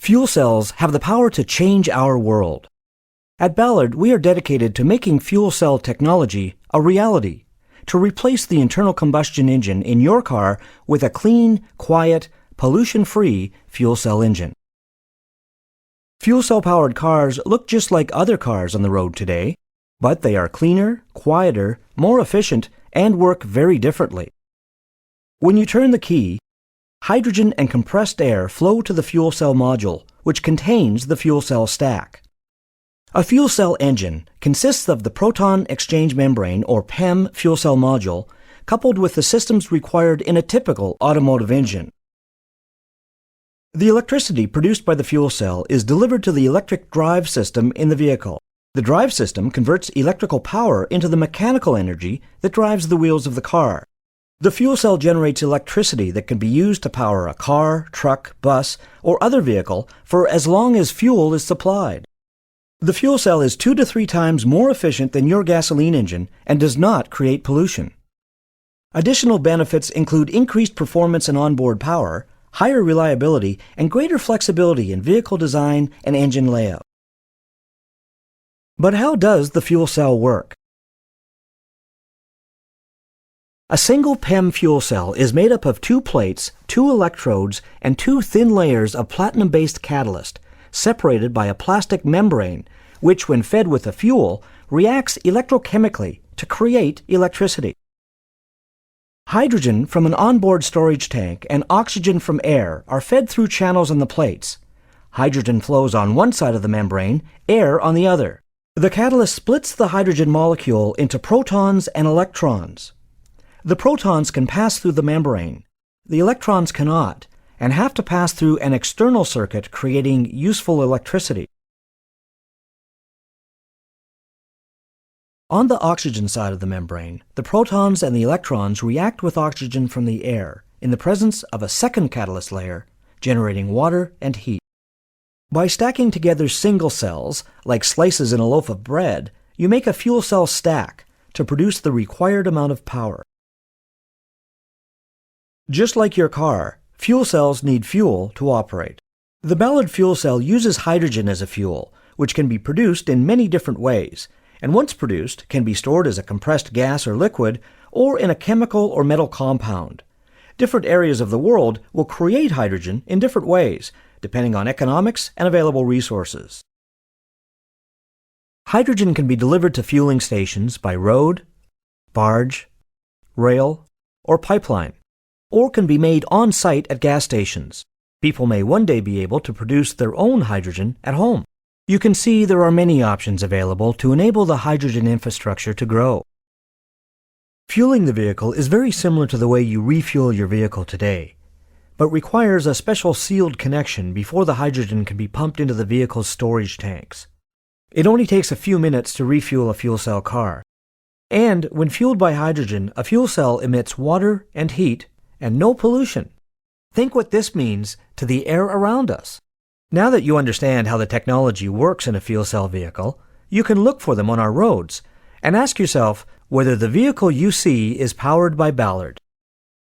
Fuel cells have the power to change our world. At Ballard, we are dedicated to making fuel cell technology a reality, to replace the internal combustion engine in your car with a clean, quiet, pollution-free fuel cell engine. Fuel cell-powered cars look just like other cars on the road today, but they are cleaner, quieter, more efficient, and work very differently. When you turn the key, hydrogen and compressed air flow to the fuel cell module, which contains the fuel cell stack. A fuel cell engine consists of the proton exchange membrane, or PEM, fuel cell module, coupled with the systems required in a typical automotive engine. The electricity produced by the fuel cell is delivered to the electric drive system in the vehicle. The drive system converts electrical power into the mechanical energy that drives the wheels of the car. The fuel cell generates electricity that can be used to power a car, truck, bus, or other vehicle for as long as fuel is supplied. The fuel cell is 2 to 3 times more efficient than your gasoline engine and does not create pollution. Additional benefits include increased performance and onboard power, higher reliability, and greater flexibility in vehicle design and engine layout. But how does the fuel cell work? A single PEM fuel cell is made up of 2 plates, 2 electrodes, and 2 thin layers of platinum-based catalyst, separated by a plastic membrane, which, when fed with the fuel, reacts electrochemically to create electricity. Hydrogen from an onboard storage tank and oxygen from air are fed through channels on the plates. Hydrogen flows on one side of the membrane, air on the other. The catalyst splits the hydrogen molecule into protons and electrons. The protons can pass through the membrane. The electrons cannot, and have to pass through an external circuit, creating useful electricity. On the oxygen side of the membrane, the protons and the electrons react with oxygen from the air in the presence of a second catalyst layer, generating water and heat. By stacking together single cells, like slices in a loaf of bread, you make a fuel cell stack to produce the required amount of power. Just like your car, fuel cells need fuel to operate. The Ballard fuel cell uses hydrogen as a fuel, which can be produced in many different ways, and once produced can be stored as a compressed gas or liquid, or in a chemical or metal compound. Different areas of the world will create hydrogen in different ways, depending on economics and available resources. Hydrogen can be delivered to fueling stations by road, barge, rail, or pipeline, or can be made on-site at gas stations. People may one day be able to produce their own hydrogen at home. You can see there are many options available to enable the hydrogen infrastructure to grow. Fueling the vehicle is very similar to the way you refuel your vehicle today, but requires a special sealed connection before the hydrogen can be pumped into the vehicle's storage tanks. It only takes a few minutes to refuel a fuel cell car. And when fueled by hydrogen, a fuel cell emits water and heat and no pollution. Think what this means to the air around us. Now that you understand how the technology works in a fuel cell vehicle, you can look for them on our roads and ask yourself whether the vehicle you see is powered by Ballard.